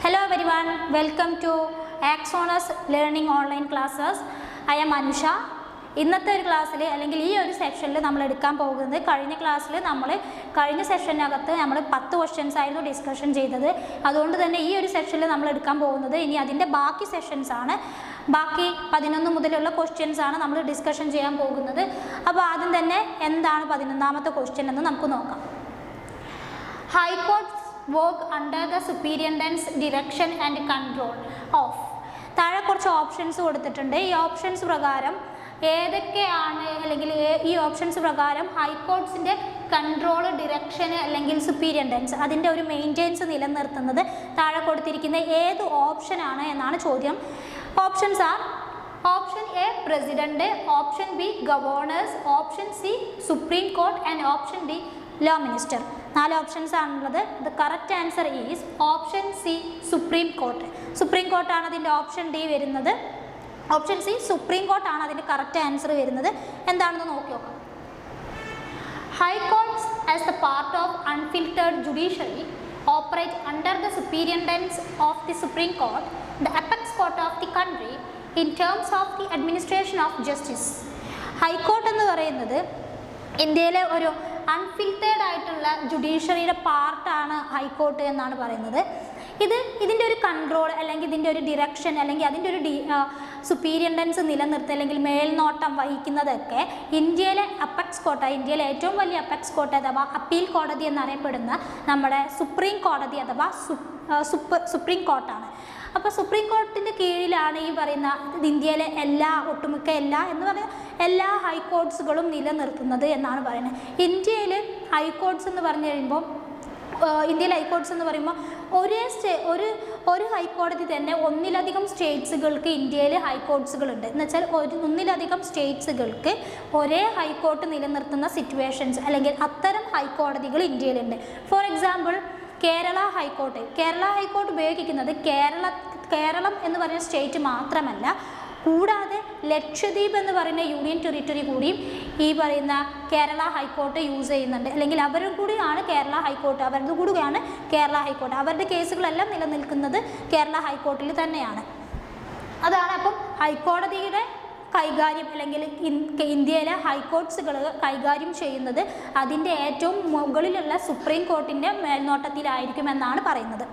Hello everyone, welcome to Axonus Learning Online Classes. I am Anusha. ഇന്നത്തെ ഒരു ക്ലാസ്സിൽ അല്ലെങ്കിൽ ഈ ഒരു സെക്ഷനിൽ നമ്മൾ എടുക്കാൻ പോകുന്നത് കഴിഞ്ഞ ക്ലാസ്സിൽ കഴിഞ്ഞ സെഷനകത്ത് നമ്മൾ 10 ക്വസ്റ്റ്യൻസ് ആയിരുന്നു ഡിസ്കഷൻ ചെയ്തത്. അതുകൊണ്ട് തന്നെ ഈ ഒരു സെക്ഷനിൽ നമ്മൾ എടുക്കാൻ പോകുന്നത് ഇനി അതിൻ്റെ ബാക്കി സെഷൻസ് ആണ്. ബാക്കി 11 മുതലുള്ള ക്വസ്റ്റ്യൻസ് ആണ് നമ്മൾ ഡിസ്കഷൻ ചെയ്യാൻ പോകുന്നത്. അപ്പോൾ ആദ്യം തന്നെ എന്താണ് 11ാമത്തെ ക്വസ്റ്റ്യൻ എന്ന് നമുക്ക് നോക്കാം. High courts work under the superintendent's direction and control of. താഴെ കുറച്ച് ഓപ്ഷൻസ് കൊടുത്തിട്ടുണ്ട്. ഈ ഓപ്ഷൻസ് പ്രകാരം ഏതൊക്കെയാണ് അല്ലെങ്കിൽ ഈ ഓപ്ഷൻസ് പ്രകാരം ഹൈക്കോർട്ട്സിൻ്റെ കൺട്രോൾ, ഡിറക്ഷൻ അല്ലെങ്കിൽ സുപ്പീരിയൻറ്റൻസ് അതിൻ്റെ ഒരു മെയിൻറ്റെയിൻസ് നിലനിർത്തുന്നത് താഴെ കൊടുത്തിരിക്കുന്ന ഏത് ഓപ്ഷനാണ് എന്നാണ് ചോദ്യം. Options are option A president, option B governors, option C supreme court and option D law minister. 4 options ആണുള്ളത്. The correct answer is option C supreme court. Supreme കോർട്ടാണ് അതിൻ്റെ ഓപ്ഷൻ ഡി വരുന്നത്. ഓപ്ഷൻ സി സുപ്രീം കോർട്ടാണ് അതിൻ്റെ correct answer വരുന്നത്. എന്താണെന്ന് നോക്കി നോക്കാം. High courts as the part of unfiltered judiciary operate under the superintendence of the supreme court, the apex court of the country in terms of the administration of justice. High court എന്ന് പറയുന്നത് ഇന്ത്യയിലെ ഒരു അൺഫിൽറ്റേർഡ് ആയിട്ടുള്ള ജുഡീഷ്യറിയുടെ പാർട്ടാണ് ഹൈക്കോർട്ട് എന്നാണ് പറയുന്നത്. ഇതിൻ്റെ ഒരു കൺട്രോൾ അല്ലെങ്കിൽ ഇതിൻ്റെ ഒരു ഡിറക്ഷൻ അല്ലെങ്കിൽ അതിൻ്റെ ഒരു സുപ്പീരിയൻറ്റൻസ് നിലനിർത്തുക അല്ലെങ്കിൽ മേൽനോട്ടം വഹിക്കുന്നതൊക്കെ ഇന്ത്യയിലെ അപ്പെക്സ് കോർട്ട്, ഇന്ത്യയിലെ ഏറ്റവും വലിയ അപ്പെക്സ് കോർട്ട് അഥവാ അപ്പീൽ കോടതി എന്നറിയപ്പെടുന്ന നമ്മുടെ സുപ്രീം കോടതി അഥവാ സുപ്രീം കോർട്ടാണ്. അപ്പോൾ സുപ്രീം കോർട്ടിൻ്റെ കീഴിലാണ് ഈ പറയുന്ന ഇന്ത്യയിലെ ഒട്ടുമിക്ക എല്ലാ ഹൈക്കോർട്ട്സുകളും നിലനിർത്തുന്നത് എന്നാണ് പറയുന്നത്. ഇന്ത്യയിൽ ഹൈക്കോർട്ട്സ് എന്ന് പറഞ്ഞു കഴിയുമ്പോൾ ഒരു ഹൈക്കോടതി തന്നെ ഒന്നിലധികം സ്റ്റേറ്റ്സുകൾക്ക് ഇന്ത്യയിൽ ഹൈക്കോർട്ട്സുകളുണ്ട്. എന്ന് വെച്ചാൽ ഒന്നിലധികം സ്റ്റേറ്റ്സുകൾക്ക് ഒരേ ഹൈക്കോർട്ട് നിലനിർത്തുന്ന സിറ്റുവേഷൻസ് അല്ലെങ്കിൽ അത്തരം ഹൈക്കോടതികൾ ഇന്ത്യയിലുണ്ട്. ഫോർ എക്സാമ്പിൾ കേരള ഹൈക്കോർട്ട് ഉപയോഗിക്കുന്നത് കേരളം എന്ന് പറയുന്ന സ്റ്റേറ്റ് മാത്രമല്ല, കൂടാതെ ലക്ഷദ്വീപ് എന്ന് പറയുന്ന യൂണിയൻ ടെറിട്ടറി കൂടിയും ഈ പറയുന്ന കേരള ഹൈക്കോർട്ട് യൂസ് ചെയ്യുന്നുണ്ട്. അല്ലെങ്കിൽ അവരുടെ കൂടിയാണ് കേരള ഹൈക്കോർട്ട്. അവരുടെ കേസുകളെല്ലാം നിലനിൽക്കുന്നത് കേരള ഹൈക്കോർട്ടിൽ തന്നെയാണ്. അതാണ് അപ്പം ഹൈക്കോടതിയുടെ കൈകാര്യം അല്ലെങ്കിൽ ഇന്ത്യയിലെ ഹൈക്കോർട്ട്സുകൾ കൈകാര്യം ചെയ്യുന്നത് അതിൻ്റെ ഏറ്റവും മുകളിലുള്ള സുപ്രീം കോർട്ടിൻ്റെ മേൽനോട്ടത്തിലായിരിക്കുമെന്നാണ് പറയുന്നത്.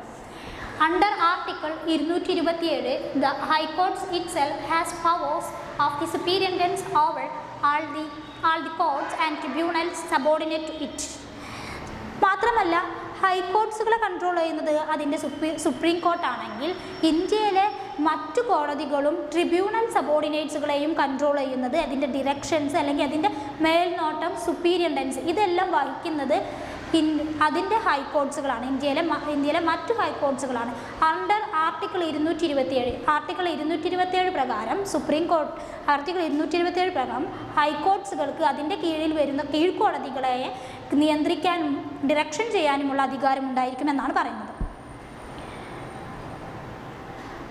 Under Article 227, the High Courts itself has powers of the superintendence over all the courts and tribunals subordinate to it. മാത്രമല്ല ഹൈക്കോർട്ട്സുകളെ കൺട്രോൾ ചെയ്യുന്നത് അതിൻ്റെ സുപ്രീം കോർട്ടാണെങ്കിൽ ഇന്ത്യയിലെ മറ്റു കോടതികളും ട്രിബ്യൂണൽ സബോർഡിനേറ്റ്സുകളെയും കൺട്രോൾ ചെയ്യുന്നത് അതിൻ്റെ ഡിറക്ഷൻസ് അല്ലെങ്കിൽ അതിൻ്റെ മേൽനോട്ടം, സുപ്പീരിയൻറ്റൻസ് ഇതെല്ലാം വഹിക്കുന്നത് അതിൻ്റെ ഹൈക്കോർട്ട്സുകളാണ്. ഇന്ത്യയിലെ മറ്റു ഹൈക്കോർട്ട്സുകളാണ്. അണ്ടർ ആർട്ടിക്കിൾ 227 പ്രകാരം ആർട്ടിക്കിൾ 227 പ്രകാരം ഹൈക്കോർട്ട്സുകൾക്ക് അതിൻ്റെ കീഴിൽ വരുന്ന കീഴ്ക്കോടതികളെ നിയന്ത്രിക്കാനും ഡിറക്ഷൻ ചെയ്യാനുമുള്ള അധികാരം ഉണ്ടായിരിക്കുമെന്നാണ് പറയുന്നത്.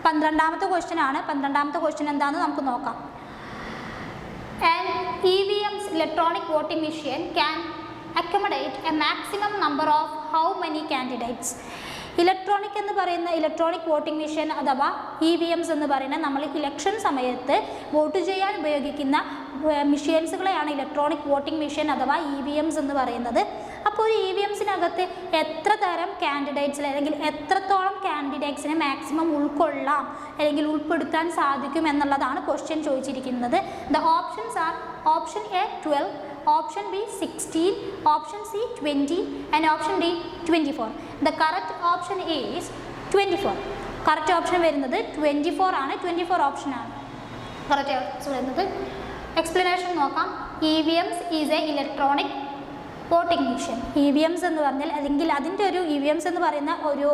12ാമത്തെ ക്വസ്റ്റ്യൻ ആണ്. 12ാമത്തെ ക്വസ്റ്റ്യൻ എന്താണെന്ന് നമുക്ക് നോക്കാം. EVM's electronic voting machine can accommodate a maximum number of how many candidates? Electronic voting machine അഥവാ EVMs എന്ന് പറയുന്ന നമ്മൾ ഇലക്ഷൻ സമയത്ത് വോട്ട് ചെയ്യാൻ ഉപയോഗിക്കുന്ന മെഷീൻസുകളെയാണ് ഇലക്ട്രോണിക് വോട്ടിംഗ് മെഷീൻ അഥവാ EVMs എന്ന് പറയുന്നത്. അപ്പോൾ ഒരു EVMസിനകത്ത് എത്ര തരം കാൻഡിഡേറ്റ്സിൽ അല്ലെങ്കിൽ എത്രത്തോളം കാൻഡിഡേറ്റ്സിനെ മാക്സിമം ഉൾക്കൊള്ളാം അല്ലെങ്കിൽ ഉൾപ്പെടുത്താൻ സാധിക്കും എന്നുള്ളതാണ് ക്വസ്റ്റ്യൻ ചോദിച്ചിരിക്കുന്നത്. The options are option A 12, option B 16, option C 20 and option D 24. The correct option is 24. Correct option വരുന്നത് 24 ആണ്. 24 ഓപ്ഷനാണ് കറക്റ്റ് ഓപ്ഷൻ വരുന്നത്. എക്സ്പ്ലനേഷൻ നോക്കാം. EVMs is A electronic voting machine. EVMs എന്ന് പറഞ്ഞാൽ അല്ലെങ്കിൽ അതിൻ്റെ ഒരു EVMs എന്ന് പറയുന്ന ഒരു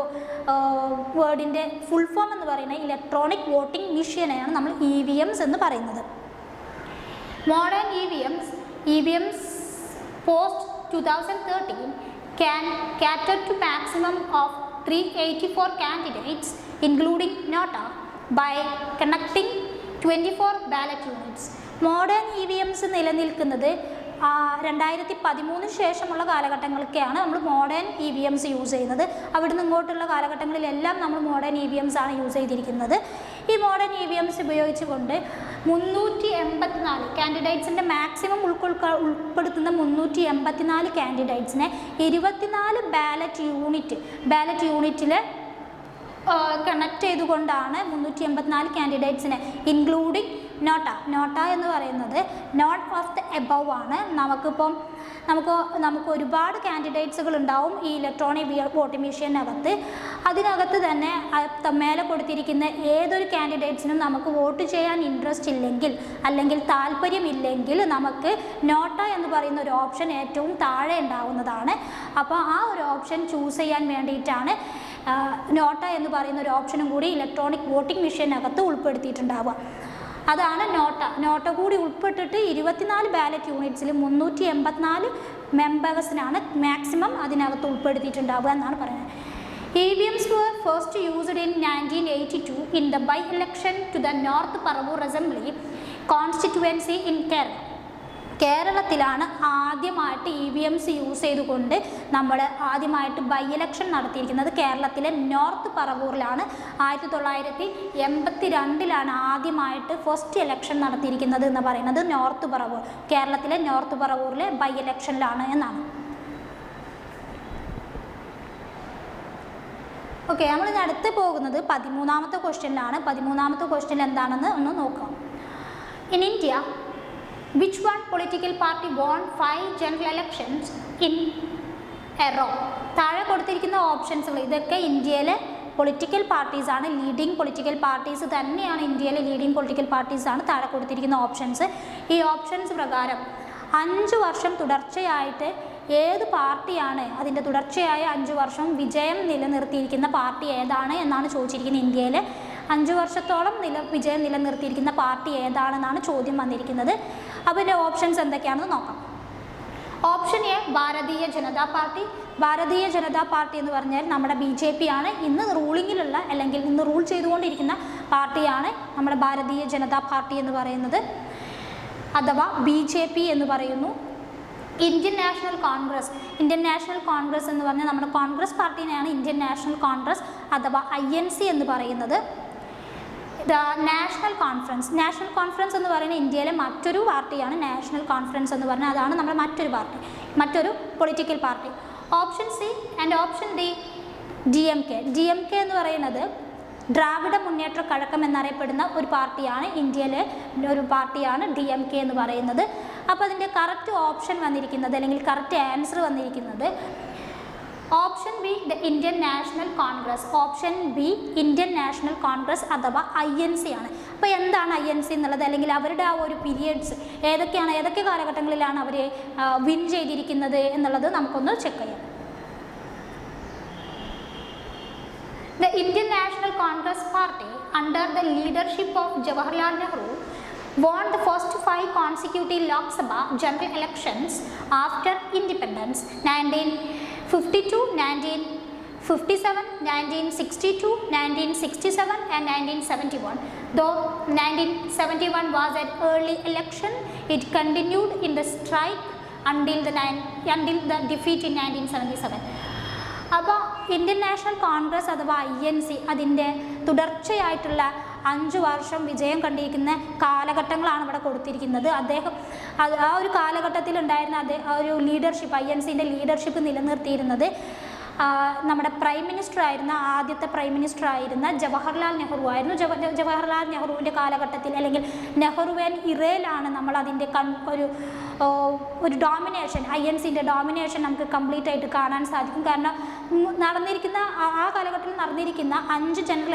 വേർഡിൻ്റെ ഫുൾ ഫോം എന്ന് പറയുന്ന ഇലക്ട്രോണിക് വോട്ടിംഗ് മെഷീനെയാണ് നമ്മൾ EVMs എന്ന് പറയുന്നത്. Modern EVMs post 2013 can cater to maximum of 384 candidates including nota by connecting 24 ballot units. Modern EVMs നിലനിൽക്കുന്നത് 2013 ശേഷമുള്ള കാലഘട്ടങ്ങളിലൊക്കെയാണ് നമ്മൾ മോഡേൺ EVMs യൂസ് ചെയ്യുന്നത്. അവിടുന്ന് ഇങ്ങോട്ടുള്ള കാലഘട്ടങ്ങളിലെല്ലാം നമ്മൾ മോഡേൺ EVMs ആണ് യൂസ് ചെയ്തിരിക്കുന്നത്. ഈ മോഡേൺ EVMs ഉപയോഗിച്ചുകൊണ്ട് 384 കാൻഡിഡേറ്റ്സിൻ്റെ മാക്സിമം ഉൾപ്പെടുത്തുന്ന 384 കാൻഡിഡേറ്റ്സിനെ 24 ബാലറ്റ് യൂണിറ്റിൽ കണക്ട് ചെയ്തുകൊണ്ടാണ് 384 കാൻഡിഡേറ്റ്സിനെ ഇൻക്ലൂഡിങ് നോട്ട എന്ന് പറയുന്നത് നോട്ട് ഓഫ് ദ എബവ് ആണ്. നമുക്ക് ഒരുപാട് കാൻഡിഡേറ്റ്സുകൾ ഉണ്ടാവും ഈ ഇലക്ട്രോണിക് വോട്ടിംഗ് മെഷീനകത്ത്. അതിനകത്ത് തന്നെ മേലെ കൊടുത്തിരിക്കുന്ന ഏതൊരു കാൻഡിഡേറ്റ്സിനും നമുക്ക് വോട്ട് ചെയ്യാൻ ഇൻട്രസ്റ്റ് ഇല്ലെങ്കിൽ അല്ലെങ്കിൽ താല്പര്യമില്ലെങ്കിൽ നമുക്ക് നോട്ട എന്ന് പറയുന്ന ഒരു ഓപ്ഷൻ ഏറ്റവും താഴെ ഉണ്ടാവുന്നതാണ്. അപ്പോൾ ആ ഒരു ഓപ്ഷൻ ചൂസ് ചെയ്യാൻ വേണ്ടിയിട്ടാണ് നോട്ട എന്ന് പറയുന്ന ഒരു ഓപ്ഷനും കൂടി ഇലക്ട്രോണിക് വോട്ടിംഗ് മെഷീനകത്ത് ഉൾപ്പെടുത്തിയിട്ടുണ്ടാവുക. അതാണ് നോട്ട കൂടി ഉൾപ്പെട്ടിട്ട് 24 ബാലറ്റ് യൂണിറ്റ്സിൽ 384 മെമ്പേഴ്സിനാണ് മാക്സിമം അതിനകത്ത് ഉൾപ്പെടുത്തിയിട്ടുണ്ടാവുക എന്നാണ് പറയുന്നത്. EVMs were first used in 1982 in the by-election to the North Paravoor Assembly constituency in Kerala. കേരളത്തിലാണ് ആദ്യമായിട്ട് EVMs യൂസ് ചെയ്തുകൊണ്ട് നമ്മൾ ആദ്യമായിട്ട് ബൈ ഇലക്ഷൻ നടത്തിയിരിക്കുന്നത്. കേരളത്തിലെ നോർത്ത് പറവൂറിലാണ്. 1982 ആദ്യമായിട്ട് ഫസ്റ്റ് ഇലക്ഷൻ നടത്തിയിരിക്കുന്നത് എന്ന് പറയുന്നത് നോർത്ത് പറവൂർ, കേരളത്തിലെ നോർത്ത് പറവൂറിലെ ബൈ ഇലക്ഷനിലാണ് എന്നാണ്. ഓക്കെ, നമ്മൾ അടുത്ത് പോകുന്നത് 13ാമത്തെ ക്വസ്റ്റ്യനിലാണ്. 13ാമത്തെ ക്വസ്റ്റ്യൻ എന്താണെന്ന് ഒന്ന് നോക്കാം. In India which one political party won 5 general elections in a row? താഴെ കൊടുത്തിരിക്കുന്ന ഓപ്ഷൻസുകൾ ഇതൊക്കെ ഇന്ത്യയിലെ പൊളിറ്റിക്കൽ പാർട്ടീസാണ്. ലീഡിങ് പൊളിറ്റിക്കൽ പാർട്ടീസ് തന്നെയാണ് ഇന്ത്യയിലെ ലീഡിങ് പൊളിറ്റിക്കൽ പാർട്ടീസാണ് താഴെ കൊടുത്തിരിക്കുന്ന ഓപ്ഷൻസ്. ഈ ഓപ്ഷൻസ് പ്രകാരം 5 വർഷം തുടർച്ചയായിട്ട് ഏത് പാർട്ടിയാണ് അതിൻ്റെ തുടർച്ചയായ 5 വർഷം വിജയം നിലനിർത്തിയിരിക്കുന്ന പാർട്ടി ഏതാണ് എന്നാണ് ചോദിച്ചിരിക്കുന്നത്. ഇന്ത്യയിലെ 5 വർഷത്തോളം വിജയം നിലനിർത്തിയിരിക്കുന്ന പാർട്ടി ഏതാണെന്നാണ് ചോദ്യം വന്നിരിക്കുന്നത്. അപ്പോൾ ഇതിൻ്റെ ഓപ്ഷൻസ് എന്തൊക്കെയാണെന്ന് നോക്കാം. Option A Bharatiya Janata party. Bharatiya Janata party എന്ന് പറഞ്ഞാൽ നമ്മുടെ BJP ആണ്. ഇന്ന് റൂളിങ്ങിലുള്ള അല്ലെങ്കിൽ ഇന്ന് റൂൾ ചെയ്തുകൊണ്ടിരിക്കുന്ന പാർട്ടിയാണ് നമ്മുടെ ഭാരതീയ ജനതാ പാർട്ടി എന്ന് പറയുന്നത്, അഥവാ BJP എന്ന് പറയുന്നു. Indian national Congress. Indian national Congress എന്ന് പറഞ്ഞാൽ നമ്മുടെ കോൺഗ്രസ് പാർട്ടിനെയാണ് ഇന്ത്യൻ നാഷണൽ കോൺഗ്രസ് അഥവാ INC എന്ന് പറയുന്നത്. National conference. നാഷണൽ കോൺഫറൻസ് എന്ന് പറയുന്നത് ഇന്ത്യയിലെ മറ്റൊരു പാർട്ടിയാണ്. നാഷണൽ കോൺഫറൻസ് എന്ന് പറഞ്ഞാൽ അതാണ് നമ്മുടെ മറ്റൊരു പാർട്ടി, മറ്റൊരു political party. Option C and option D DMK. DMK എന്ന് പറയുന്നത് ദ്രാവിഡ മുന്നേറ്റ കഴകം എന്നറിയപ്പെടുന്ന ഒരു പാർട്ടിയാണ്. ഇന്ത്യയിലെ ഒരു പാർട്ടിയാണ് DMK എന്ന് പറയുന്നത്. അപ്പോൾ അതിൻ്റെ കറക്റ്റ് ഓപ്ഷൻ വന്നിരിക്കുന്നത് അല്ലെങ്കിൽ കറക്റ്റ് ആൻസർ വന്നിരിക്കുന്നത് option B the Indian national Congress. Option B Indian national Congress അഥവാ INC ആണ്. അപ്പോൾ എന്താണ് INC എന്നുള്ളത് അല്ലെങ്കിൽ അവരുടെ ആ ഒരു പീരിയഡ്സ് ഏതൊക്കെ കാലഘട്ടങ്ങളിലാണ് അവർ വിൻ ചെയ്തിരിക്കുന്നത് എന്നുള്ളത് നമുക്കൊന്ന് ചെക്ക് ചെയ്യാം. The Indian National Congress Party under the leadership of Jawaharlal Nehru won the first 5 consecutive Lok Sabha general elections after independence: 1952, 1957, 1962, 1967 and 1971. Though 1971 was an early election, it continued in the strike until the defeat in 1977. അപ്പോൾ Indian national Congress അഥവാ INC അതിൻ്റെ തുടർച്ചയായിട്ടുള്ള 5 വർഷം വിജയം കണ്ടിരിക്കുന്ന കാലഘട്ടങ്ങളാണ് ഇവിടെ കൊടുത്തിരിക്കുന്നത്. ആ ഒരു കാലഘട്ടത്തിൽ ഉണ്ടായിരുന്ന ആ ഒരു ലീഡർഷിപ്പ്, INCൻ്റെ ലീഡർഷിപ്പ് നിലനിർത്തിയിരുന്നത് നമ്മുടെ ആദ്യത്തെ പ്രൈം മിനിസ്റ്റർ ആയിരുന്ന ജവഹർലാൽ നെഹ്റു ആയിരുന്നു. ജവഹർലാൽ നെഹ്റുവിൻ്റെ കാലഘട്ടത്തിൽ അല്ലെങ്കിൽ നെഹ്റുവിൻ ഇറയിലാണ് നമ്മൾ അതിൻ്റെ ഒരു ഡോമിനേഷൻ, INCൻ്റെ ഡോമിനേഷൻ നമുക്ക് കംപ്ലീറ്റ് ആയിട്ട് കാണാൻ സാധിക്കും. കാരണം നടന്നിരിക്കുന്ന ആ കാലഘട്ടത്തിൽ നടന്നിരിക്കുന്ന 5 ജനറൽ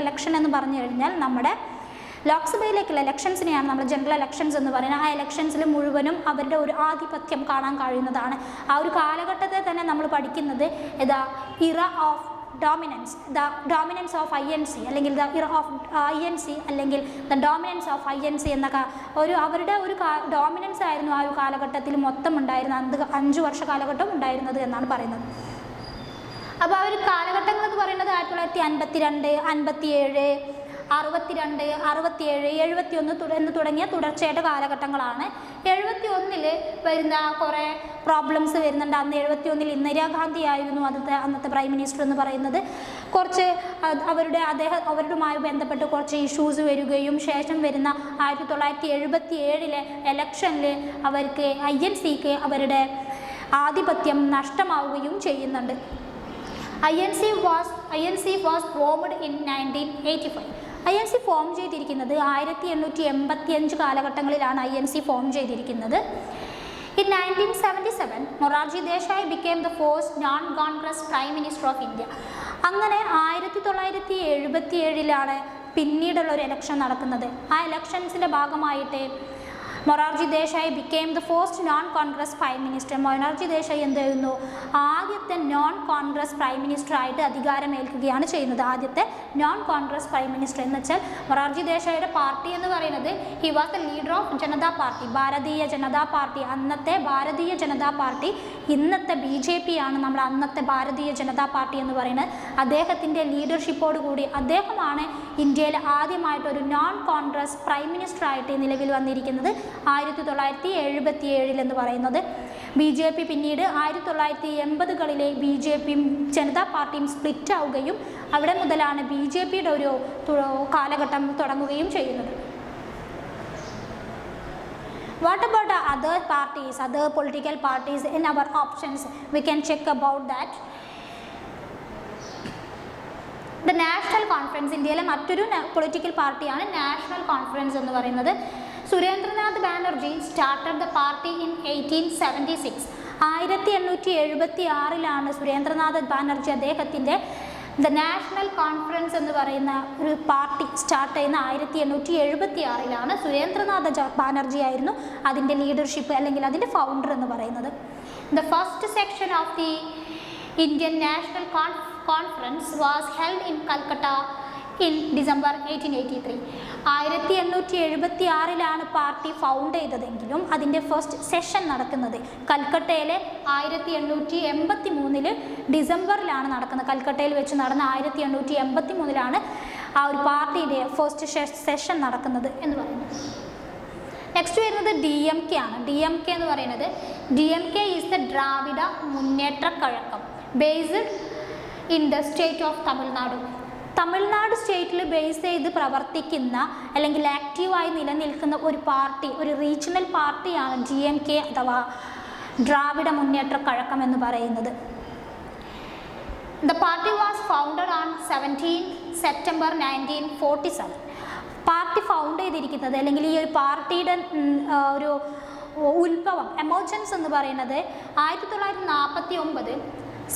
ഇലക്ഷൻ എന്ന് പറഞ്ഞു കഴിഞ്ഞാൽ നമ്മുടെ ലോക്സഭയിലേക്കുള്ള ഇലക്ഷൻസിനെയാണ് നമ്മൾ ജനറൽ ഇലക്ഷൻസ് എന്ന് പറയുന്നത്. ആ ഇലക്ഷൻസിൽ മുഴുവനും അവരുടെ ഒരു ആധിപത്യം കാണാൻ കഴിയുന്നതാണ്. ആ ഒരു കാലഘട്ടത്തെ തന്നെ നമ്മൾ പഠിക്കുന്നത് ഇറ ഓഫ് ഡോമിനൻസ് ഓഫ് INC അല്ലെങ്കിൽ ദ ഇറ ഓഫ് INC അല്ലെങ്കിൽ ദ ഡോമിനൻസ് ഓഫ് INC എന്ന അവരുടെ ഒരു ഡോമിനൻസ് ആയിരുന്നു ആ ഒരു കാലഘട്ടത്തിൽ മൊത്തം ഉണ്ടായിരുന്ന 5 വർഷ കാലഘട്ടം ഉണ്ടായിരുന്നത് എന്നാണ് പറയുന്നത്. അപ്പോൾ ആ ഒരു കാലഘട്ടങ്ങൾ എന്ന് പറയുന്നത് 1952, 57, 62, 67, 71 എന്ന് തുടങ്ങിയ തുടർച്ചയായിട്ട് കാലഘട്ടങ്ങളാണ്. 71 വരുന്ന കുറേ പ്രോബ്ലംസ് വരുന്നുണ്ട്. അന്ന് 71 ഇന്ദിരാഗാന്ധി ആയിരുന്നു അന്നത്തെ പ്രൈം മിനിസ്റ്റർ എന്ന് പറയുന്നത്. കുറച്ച് അവരുമായി ബന്ധപ്പെട്ട് കുറച്ച് ഇഷ്യൂസ് വരികയും ശേഷം വരുന്ന 1977 ഇലക്ഷനിൽ അവർക്ക് INCക്ക് അവരുടെ ആധിപത്യം നഷ്ടമാവുകയും ചെയ്യുന്നുണ്ട്. INC was formed in 1985. INC form ചെയ്തിരിക്കുന്നത് 1885 കാലഘട്ടങ്ങളിലാണ് INC ഫോം ചെയ്തിരിക്കുന്നത്. In 1977, Morarji Desai became the first non-Congress Prime Minister of India. അങ്ങനെ 1977 പിന്നീടുള്ള ഒരു ഇലക്ഷൻ നടക്കുന്നത്. ആ ഇലക്ഷൻസിൻ്റെ ഭാഗമായിട്ട് Morarji Desai became the first non-Congress Prime Minister. Morarji Desai എന്ത് ചെയ്യുന്നു? ആദ്യത്തെ നോൺ കോൺഗ്രസ് പ്രൈം മിനിസ്റ്റർ ആയിട്ട് അധികാരമേൽക്കുകയാണ് ചെയ്യുന്നത്. ആദ്യത്തെ നോൺ കോൺഗ്രസ് പ്രൈം മിനിസ്റ്റർ എന്ന് വെച്ചാൽ മൊറാർജി ദേശായിയുടെ പാർട്ടി എന്ന് പറയുന്നത് he was the leader of Janata party, Bharatiya Janata party. അന്നത്തെ ഭാരതീയ ജനതാ പാർട്ടി ഇന്നത്തെ BJP ആണ് നമ്മുടെ അന്നത്തെ ഭാരതീയ ജനതാ പാർട്ടി എന്ന് പറയുന്നത്. അദ്ദേഹത്തിൻ്റെ ലീഡർഷിപ്പോട് കൂടി അദ്ദേഹമാണ് ഇന്ത്യയിൽ ആദ്യമായിട്ടൊരു നോൺ കോൺഗ്രസ് പ്രൈം മിനിസ്റ്റർ ആയിട്ട് നിലവിൽ വന്നിരിക്കുന്നത് 1977 എന്ന് പറയുന്നത്. BJP പിന്നീട് 1980കളിലെ BJPയും ജനതാ പാർട്ടിയും സ്പ്ലിറ്റ് ആവുകയും അവിടെ മുതലാണ് BJPയുടെ ഒരു കാലഘട്ടം തുടങ്ങുകയും ചെയ്യുന്നത്. What about the other parties, other political parties in our options? We can check about that. The National Conference, ഇന്ത്യയിലെ മറ്റൊരു പൊളിറ്റിക്കൽ പാർട്ടിയാണ് നാഷണൽ കോൺഫറൻസ് എന്ന് പറയുന്നത്. Surendranath Banerjee started the party in 1876. 1876 Surendranath Banerjee അദ്ദേഹത്തിൻ്റെ ദ നാഷണൽ കോൺഫറൻസ് എന്ന് പറയുന്ന ഒരു പാർട്ടി സ്റ്റാർട്ട് ചെയ്യുന്ന 1876 സുരേന്ദ്രനാഥ് ബാനർജി ആയിരുന്നു അതിൻ്റെ ലീഡർഷിപ്പ് അല്ലെങ്കിൽ അതിൻ്റെ ഫൗണ്ടർ എന്ന് പറയുന്നത്. The first section of the Indian national conference was held in Calcutta in December 1883. 1876 party found ചെയ്തതെങ്കിലും അതിൻ്റെ ഫസ്റ്റ് സെഷൻ നടക്കുന്നത് കൽക്കട്ടയിലെ 1883 ഡിസംബറിലാണ് നടക്കുന്നത്. കൽക്കട്ടയിൽ വെച്ച് നടന്ന 1883 ആ ഒരു പാർട്ടിയുടെ ഫസ്റ്റ് സെഷൻ നടക്കുന്നത് എന്ന് പറയുന്നത്. നെക്സ്റ്റ് വരുന്നത് DMK ആണ്. DMK എന്ന് പറയുന്നത് DMK is the Dravida Munnetra Kazhagam based in the state of Tamil Nadu. Tamil Nadu സ്റ്റേറ്റിൽ ബേസ് ചെയ്ത് പ്രവർത്തിക്കുന്ന അല്ലെങ്കിൽ ആക്റ്റീവായി നിലനിൽക്കുന്ന ഒരു പാർട്ടി, ഒരു റീജിയണൽ പാർട്ടിയാണ് DMK അഥവാ ദ്രാവിഡ മുന്നേറ്റ കഴകം എന്ന് പറയുന്നത്. The party was founded on 17 September 1947. Party found ചെയ്തിരിക്കുന്നത് അല്ലെങ്കിൽ ഈ ഒരു പാർട്ടിയുടെ ഒരു ഉത്ഭവം എമർജൻസ് എന്ന് പറയുന്നത് 1949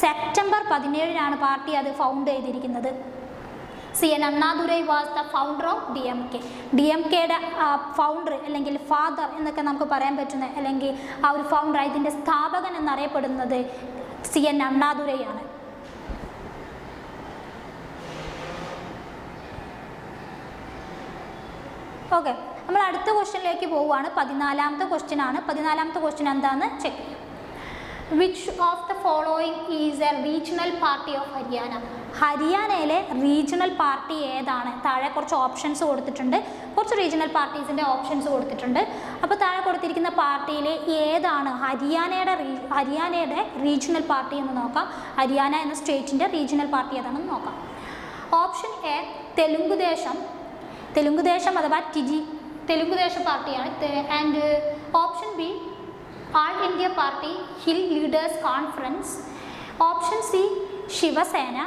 സെപ്റ്റംബർ 17 പാർട്ടി അത് ഫൗണ്ട് ചെയ്തിരിക്കുന്നത്. CN Annadurai was the founder of DMK. DMKയുടെ ഫൗണ്ടർ അല്ലെങ്കിൽ ഫാദർ എന്നൊക്കെ നമുക്ക് പറയാൻ പറ്റുന്ന അല്ലെങ്കിൽ ആ ഒരു ഫൗണ്ടർ ഇതിൻ്റെ സ്ഥാപകൻ എന്നറിയപ്പെടുന്നത് CN അണ്ണാദുരൈ ആണ്. ഓക്കെ, നമ്മൾ അടുത്ത ക്വസ്റ്റ്യനിലേക്ക് പോവുകയാണ്. 14ാമത്തെ ക്വസ്റ്റ്യൻ ആണ്. 14ാമത്തെ ക്വസ്റ്റ്യൻ എന്താണെന്ന് ചെക്ക് ചെയ്യാം. Which of the following is a regional party of Haryana? ഹരിയാനയിലെ റീജിയണൽ പാർട്ടി ഏതാണ്? താഴെ കുറച്ച് ഓപ്ഷൻസ് കൊടുത്തിട്ടുണ്ട്, കുറച്ച് റീജിയണൽ പാർട്ടീസിൻ്റെ ഓപ്ഷൻസ് കൊടുത്തിട്ടുണ്ട്. അപ്പോൾ താഴെ കൊടുത്തിരിക്കുന്ന പാർട്ടിയിൽ ഏതാണ് ഹരിയാനയുടെ റീജിയണൽ പാർട്ടി എന്ന് നോക്കാം. ഹരിയാന എന്ന സ്റ്റേറ്റിൻ്റെ റീജിയണൽ പാർട്ടി ഏതാണെന്ന് നോക്കാം. ഓപ്ഷൻ എ തെലുങ്കുദേശം അഥവാ തെലുങ്കുദേശ പാർട്ടിയാണ്. And option B all India party hill leaders conference. Option C Shiv Sena.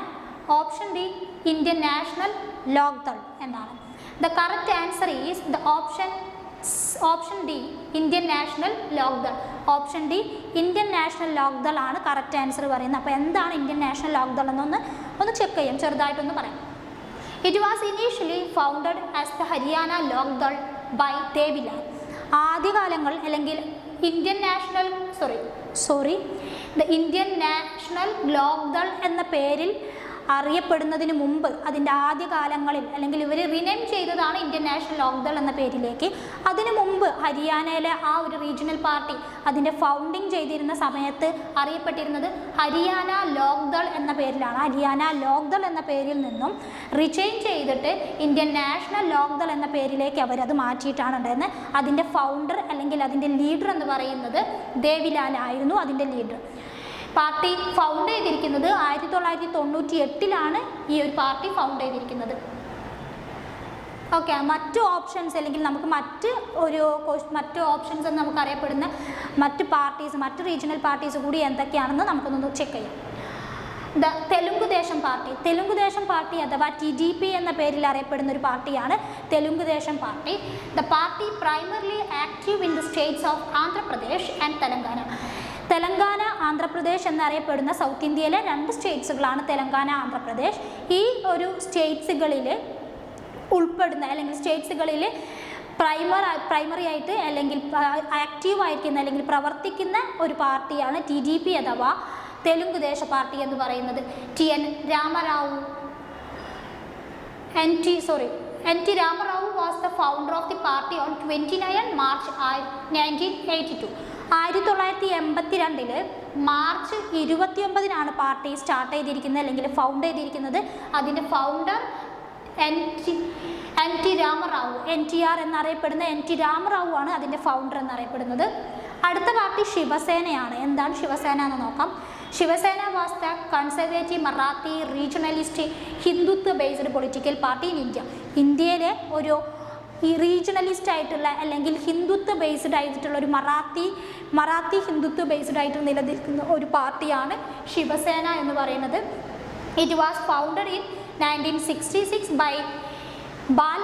Option D Indian national Lok Dal എന്നാണ്. The correct answer is the option D Indian national Lok Dal. Option D Indian national Lok Dal ആണ് correct answer പറയുന്നത്. അപ്പോൾ എന്താണ് Indian national Lok Dal എന്നൊന്ന് check ചെയ്യാം, ചെറുതായിട്ടൊന്ന് പറയാം. It was initially founded as the Haryana Lok Dal by Devi Lal. ആദ്യകാലങ്ങൾ അല്ലെങ്കിൽ ഇന്ത്യൻ നാഷണൽ ലോക്ദൾ എന്ന പേരിൽ അറിയപ്പെടുന്നതിന് മുമ്പ് അതിൻ്റെ ആദ്യ കാലങ്ങളിൽ അല്ലെങ്കിൽ ഇവർ റിനെയിം ചെയ്തതാണ് ഇന്ത്യൻ നാഷണൽ ലോക്ദൾ എന്ന പേരിലേക്ക്. അതിനു മുമ്പ് ഹരിയാനയിലെ ആ ഒരു റീജിയണൽ പാർട്ടി അതിൻ്റെ ഫൗണ്ടിങ് ചെയ്തിരുന്ന സമയത്ത് അറിയപ്പെട്ടിരുന്നത് ഹരിയാന ലോക്ദൾ എന്ന പേരിലാണ്. ഹരിയാന ലോക്ദൾ എന്ന പേരിൽ നിന്നും റിചെയിൻ ചെയ്തിട്ട് ഇന്ത്യൻ നാഷണൽ ലോക്ദൾ എന്ന പേരിലേക്ക് അവരത് മാറ്റിയിട്ടാണ് ഉണ്ടായിരുന്നത്. അതിൻ്റെ ഫൗണ്ടർ അല്ലെങ്കിൽ അതിൻ്റെ ലീഡർ എന്ന് പറയുന്നത് ദേവിലാൽ ആയിരുന്നു അതിൻ്റെ ലീഡർ. പാർട്ടി ഫൗണ്ട് ചെയ്തിരിക്കുന്നത് 1998 ഈ ഒരു പാർട്ടി ഫൗണ്ട് ചെയ്തിരിക്കുന്നത്. ഓക്കെ, മറ്റു ഓപ്ഷൻസ് അല്ലെങ്കിൽ നമുക്ക് മറ്റ് ഓപ്ഷൻസ് എന്ന് നമുക്ക് അറിയപ്പെടുന്ന മറ്റ് പാർട്ടീസ്, മറ്റ് റീജിയണൽ പാർട്ടീസ് കൂടി എന്തൊക്കെയാണെന്ന് നമുക്കൊന്ന് ചെക്ക് ചെയ്യാം. തെലുങ്കുദേശം പാർട്ടി. തെലുങ്കുദേശം പാർട്ടി അഥവാ TDP എന്ന പേരിൽ അറിയപ്പെടുന്ന ഒരു പാർട്ടിയാണ് Telugu Desam party. The party primarily active in the States of Andhra Pradesh and Telangana. Telangana, Andhra Pradesh എന്നറിയപ്പെടുന്ന സൗത്ത് ഇന്ത്യയിലെ 2 സ്റ്റേറ്റ്സുകളാണ് തെലങ്കാന, ആന്ധ്രാപ്രദേശ്. ഈ ഒരു സ്റ്റേറ്റ്സുകളിൽ ഉൾപ്പെടുന്ന അല്ലെങ്കിൽ സ്റ്റേറ്റ്സുകളിൽ പ്രൈമറി ആയിട്ട് അല്ലെങ്കിൽ ആക്റ്റീവ് ആയിരിക്കുന്ന അല്ലെങ്കിൽ പ്രവർത്തിക്കുന്ന ഒരു പാർട്ടിയാണ് TDP അഥവാ തെലുങ്കുദേശ പാർട്ടി എന്ന് പറയുന്നത്. N. T. Ramarao was the founder of the party on 29 March 1982. 1982 March 29 party start ചെയ്തിരിക്കുന്നത് അല്ലെങ്കിൽ ഫൗണ്ട് ചെയ്തിരിക്കുന്നത്. അതിൻ്റെ ഫൗണ്ടർ NT രാമറാവു, NTR എന്നറിയപ്പെടുന്ന NT രാമറാവു ആണ് അതിൻ്റെ ഫൗണ്ടർ എന്നറിയപ്പെടുന്നത്. അടുത്ത പാർട്ടി ശിവസേനയാണ്. എന്താണ് ശിവസേന എന്ന് നോക്കാം. Shiv Sena was the conservative Marathi regionalist Hindutva based political party in India. ഇന്ത്യയിലെ ഒരു ഈ റീജിയണലിസ്റ്റ് ആയിട്ടുള്ള അല്ലെങ്കിൽ ഹിന്ദുത്വ ബേസ്ഡ് ആയിട്ടുള്ള ഒരു മറാത്തി ഹിന്ദുത്വ ബേസ്ഡ് ആയിട്ട് നിലനിൽക്കുന്ന ഒരു പാർട്ടിയാണ് ശിവസേന എന്ന് പറയുന്നത്. It was founded in 1966 by Bal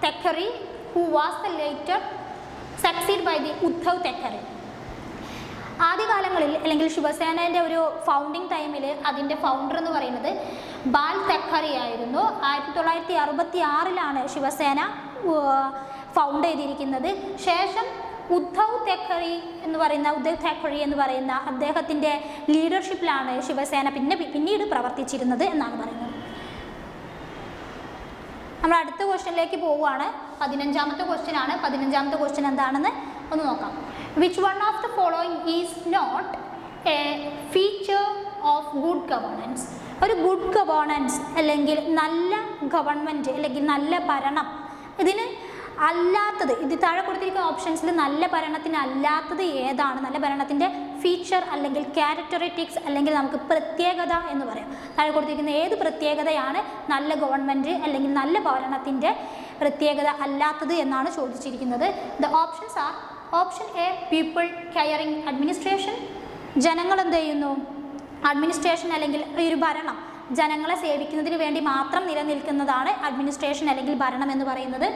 Thackeray who was the later succeed by the Uddhav Thackeray. ആദ്യകാലങ്ങളിൽ അല്ലെങ്കിൽ ശിവസേനയുടെ ഒരു ഫൗണ്ടിങ് ടൈമിൽ അതിൻ്റെ ഫൗണ്ടർ എന്ന് പറയുന്നത് ബാൽ തെക്കറി ആയിരുന്നു. 1966 ശിവസേന ഫൗണ്ട് ചെയ്തിരിക്കുന്നത്. ശേഷം ഉദ്ധവ് തെക്കറി എന്ന് പറയുന്ന അദ്ദേഹത്തിൻ്റെ ലീഡർഷിപ്പിലാണ് ശിവസേന പിന്നീട് പ്രവർത്തിച്ചിരുന്നത് എന്നാണ് പറയുന്നത്. നമ്മൾ അടുത്ത ക്വസ്റ്റ്യനിലേക്ക് പോവുകയാണ്. 15ാമത്തെ ക്വസ്റ്റ്യൻ ആണ്. 15ാമത്തെ ക്വസ്റ്റ്യൻ എന്താണെന്ന് ഒന്ന് നോക്കാം. Which one of the following is not a feature of good governance? ഒരു ഗുഡ് ഗവേണൻസ് അല്ലെങ്കിൽ നല്ല ഗവൺമെൻറ് അല്ലെങ്കിൽ നല്ല ഭരണം, ഇതിന് അല്ലാത്തത്, ഇത് താഴെ കൊടുത്തിരിക്കുന്ന ഓപ്ഷൻസിൽ നല്ല ഭരണത്തിന് അല്ലാത്തത് ഏതാണ്? നല്ല ഭരണത്തിൻ്റെ ഫീച്ചർ അല്ലെങ്കിൽ ക്യാരക്ടറിറ്റിക്സ് അല്ലെങ്കിൽ നമുക്ക് പ്രത്യേകത എന്ന് പറയാം. താഴെ കൊടുത്തിരിക്കുന്ന ഏത് പ്രത്യേകതയാണ് നല്ല ഗവൺമെൻറ് അല്ലെങ്കിൽ നല്ല ഭരണത്തിൻ്റെ പ്രത്യേകത അല്ലാത്തത് എന്നാണ് ചോദിച്ചിരിക്കുന്നത്. The options are: option A people caring administration, ജനങ്ങൾ എന്ത് ചെയ്യുന്നു, അഡ്മിനിസ്ട്രേഷൻ അല്ലെങ്കിൽ ഒരു ഭരണം ജനങ്ങളെ സേവിക്കുന്നതിന് വേണ്ടി മാത്രം നിലനിൽക്കുന്നതാണ് അഡ്മിനിസ്ട്രേഷൻ അല്ലെങ്കിൽ ഭരണം എന്ന് പറയുന്നത്.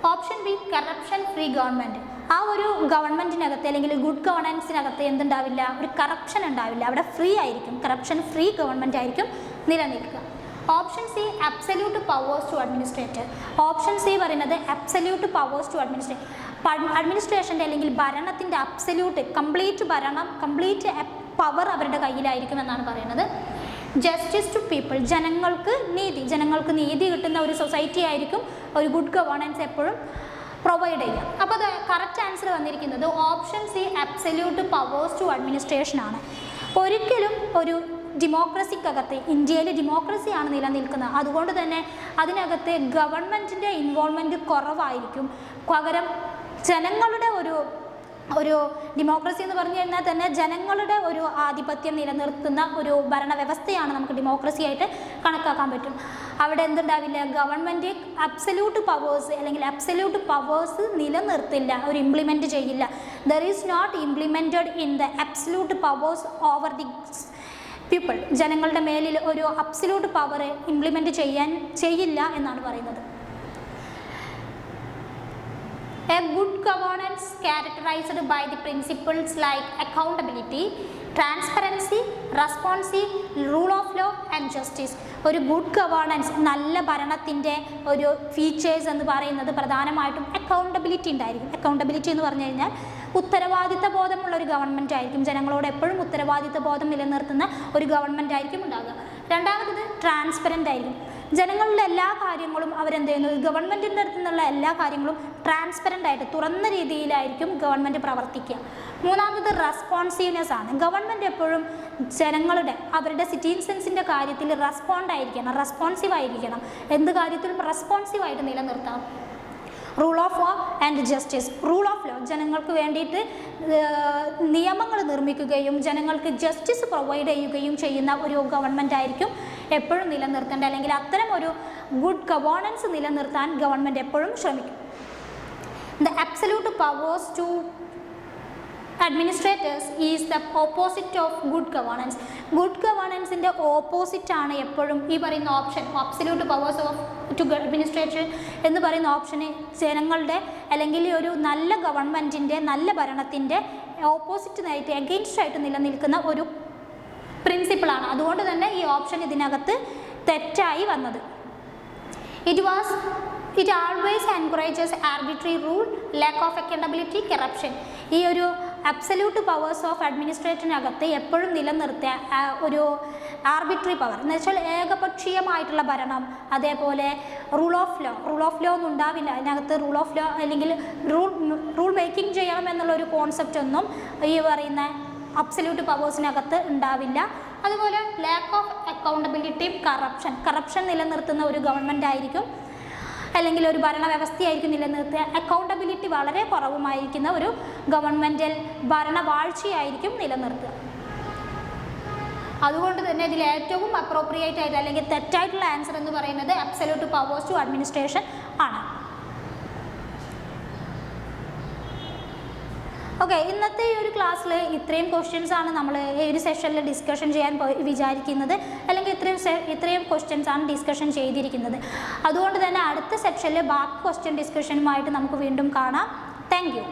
Option B corruption free government. ആ ഒരു ഗവൺമെൻറ്റിനകത്ത് അല്ലെങ്കിൽ ഗുഡ് ഗവർണൻസിനകത്ത് എന്തുണ്ടാവില്ല, ഒരു കറപ്ഷൻ ഉണ്ടാവില്ല, അവിടെ ഫ്രീ ആയിരിക്കും, കറപ്ഷൻ ഫ്രീ ഗവൺമെൻറ് ആയിരിക്കും നിലനിൽക്കുക. Option C absolute powers to administrator. Option C പറയുന്നത് അബ്സല്യൂട്ട് പവേഴ്സ് ടു അഡ്മിനിസ്ട്രേഷൻ്റെ അല്ലെങ്കിൽ ഭരണത്തിൻ്റെ കംപ്ലീറ്റ് ഭരണം, കംപ്ലീറ്റ് പവർ അവരുടെ കയ്യിലായിരിക്കും എന്നാണ് പറയുന്നത്. ജസ്റ്റിസ് ടു പീപ്പിൾ, ജനങ്ങൾക്ക് നീതി കിട്ടുന്ന ഒരു സൊസൈറ്റി ആയിരിക്കും ഒരു ഗുഡ് ഗവേണൻസ് എപ്പോഴും പ്രൊവൈഡ് ചെയ്യുക. അപ്പോൾ അത് കറക്റ്റ് ആൻസർ വന്നിരിക്കുന്നത് option C absolute powers to administration ആണ്. ഒരിക്കലും ഒരു ഡെമോക്രസിക്കകത്ത്, ഇന്ത്യയിൽ ഡെമോക്രസിയാണ് നിലനിൽക്കുന്നത്, അതുകൊണ്ട് തന്നെ അതിനകത്ത് ഗവൺമെൻറ്റിൻ്റെ ഇൻവോൾവ്മെൻറ്റ് കുറവായിരിക്കും. പകരം ജനങ്ങളുടെ ഒരു ഡെമോക്രസി എന്ന് പറഞ്ഞു കഴിഞ്ഞാൽ തന്നെ ജനങ്ങളുടെ ഒരു ആധിപത്യം നിലനിർത്തുന്ന ഒരു ഭരണവ്യവസ്ഥയാണ് നമുക്ക് ഡെമോക്രസി ആയിട്ട് കണക്കാക്കാൻ പറ്റും. അവിടെ എന്തുണ്ടാവില്ല, ഗവൺമെൻറ് അബ്സല്യൂട്ട് പവേഴ്സ് നിലനിർത്തില്ല, ഒരു ഇംപ്ലിമെൻറ്റ് ചെയ്യില്ല. There is not implemented in the absolute powers over the people. ജനങ്ങളുടെ മേലിൽ ഒരു അബ്സല്യൂട്ട് പവർ ഇംപ്ലിമെൻറ്റ് ചെയ്യില്ല എന്നാണ് പറയുന്നത്. A good governance characterized by the principles like accountability, transparency, responsibility, rule of law and justice. ഒരു good governance, നല്ല ഭരണത്തിൻ്റെ ഒരു ഫീച്ചേഴ്സ് എന്ന് പറയുന്നത് പ്രധാനമായിട്ടും അക്കൗണ്ടബിലിറ്റി ഉണ്ടായിരിക്കും. അക്കൗണ്ടബിലിറ്റി എന്ന് പറഞ്ഞു കഴിഞ്ഞാൽ ഉത്തരവാദിത്ത ബോധമുള്ള ഒരു ഗവൺമെൻറ് ആയിരിക്കും, ജനങ്ങളോട് എപ്പോഴും ഉത്തരവാദിത്ത ബോധം നിലനിർത്തുന്ന ഒരു ഗവൺമെൻറ് ആയിരിക്കും ഉണ്ടാകുക. രണ്ടാമത്തത് ട്രാൻസ്പെറൻ്റ് ആയിരിക്കും. ജനങ്ങളുടെ എല്ലാ കാര്യങ്ങളും അവരെന്ത് ചെയ്യുന്നു, ഗവൺമെൻറ്റിൻ്റെ അടുത്ത് നിന്നുള്ള എല്ലാ കാര്യങ്ങളും ട്രാൻസ്പെറൻ്റ് ആയിട്ട് തുറന്ന രീതിയിലായിരിക്കും ഗവൺമെൻറ് പ്രവർത്തിക്കുക. മൂന്നാമത് റെസ്പോൺസീവ്നെസ് ആണ്. ഗവൺമെൻറ് എപ്പോഴും ജനങ്ങളുടെ അവരുടെ സിറ്റിസൻസിൻ്റെ കാര്യത്തിൽ റെസ്പോൺസീവ് ആയിരിക്കണം. എന്ത് കാര്യത്തിലും റെസ്പോൺസീവായിട്ട് നിലനിർത്താം. Rule of law and justice. Rule of law ജനങ്ങൾക്ക് വേണ്ടിയിട്ട് നിയമങ്ങൾ നിർമ്മിക്കുകയും ജനങ്ങൾക്ക് ജസ്റ്റിസ് പ്രൊവൈഡ് ചെയ്യുകയും ചെയ്യുന്ന ഒരു ഗവൺമെൻറ് ആയിരിക്കും എപ്പോഴും നിലനിർത്തേണ്ടത്. അല്ലെങ്കിൽ അത്തരം ഒരു ഗുഡ് ഗവേണൻസ് നിലനിർത്താൻ ഗവൺമെൻറ് എപ്പോഴും ശ്രമിക്കും. The absolute powers to administrators is the opposite of good governance. Good ഗവേണൻസിൻ്റെ ഓപ്പോസിറ്റാണ് എപ്പോഴും ഈ പറയുന്ന option, absolute powers of to administration എന്ന് പറയുന്ന ഓപ്ഷന് ജനങ്ങളുടെ അല്ലെങ്കിൽ ഒരു നല്ല ഗവൺമെൻറ്റിൻ്റെ നല്ല ഭരണത്തിൻ്റെ ഓപ്പോസിറ്റായിട്ട് എഗെയിൻസ്റ്റ് ആയിട്ട് നിലനിൽക്കുന്ന ഒരു പ്രിൻസിപ്പിളാണ്. അതുകൊണ്ട് തന്നെ ഈ ഓപ്ഷൻ ഇതിനകത്ത് തെറ്റായി വന്നത്. It always encourages arbitrary rule, lack of accountability, corruption. ഈ ഒരു അബ്സല്യൂട്ട് പവേഴ്സ് ഓഫ് അഡ്മിനിസ്ട്രേഷനകത്ത് എപ്പോഴും നിലനിർത്തിയ ഒരു ആർബിട്രറി പവർ എന്ന് വെച്ചാൽ ഏകപക്ഷീയമായിട്ടുള്ള ഭരണം, അതേപോലെ റൂൾ ഓഫ് ലോ ഒന്നും ഉണ്ടാവില്ല അതിനകത്ത്. റൂൾ ഓഫ് ലോ അല്ലെങ്കിൽ റൂൾ മേക്കിംഗ് ചെയ്യണം എന്നുള്ളൊരു കോൺസെപ്റ്റ് ഒന്നും ഈ പറയുന്ന അബ്സല്യൂട്ട് പവേഴ്സിനകത്ത് ഉണ്ടാവില്ല. അതുപോലെ ലാക്ക് ഓഫ് അക്കൗണ്ടബിലിറ്റിയും കറപ്ഷൻ നിലനിർത്തുന്ന ഒരു ഗവൺമെൻറ് ആയിരിക്കും, അല്ലെങ്കിൽ ഒരു ഭരണവ്യവസ്ഥയായിരിക്കും നിലനിർത്തുക. അക്കൗണ്ടബിലിറ്റി വളരെ കുറവുമായിരിക്കുന്ന ഒരു ഗവൺമെൻറ്റൽ ഭരണവാഴ്ചയായിരിക്കും നിലനിർത്തുക. അതുകൊണ്ട് തന്നെ ഇതിൽ ഏറ്റവും അപ്രോപ്രിയേറ്റ് ആയിട്ട് അല്ലെങ്കിൽ തെറ്റായിട്ടുള്ള ആൻസർ എന്ന് പറയുന്നത് അബ്സല്യൂട്ട് പവേഴ്സ് ടു അഡ്മിനിസ്ട്രേഷൻ ആണ്. ഓക്കെ, ഇന്നത്തെ ഈ ഒരു ക്ലാസ്സിൽ ഇത്രയും ക്വസ്റ്റ്യൻസ് ആണ് നമ്മൾ ഈ ഒരു സെഷനിൽ ഡിസ്കഷൻ ചെയ്യാൻ വിചാരിക്കുന്നത്, അല്ലെങ്കിൽ ഇത്രയും ക്വസ്റ്റ്യൻസ് ആണ് ഡിസ്കഷൻ ചെയ്തിരിക്കുന്നത്. അതുകൊണ്ട് തന്നെ അടുത്ത സെക്ഷനിൽ ബാക്കി ക്വസ്റ്റ്യൻ ഡിസ്കഷനുമായിട്ട് നമുക്ക് വീണ്ടും കാണാം. Thank you.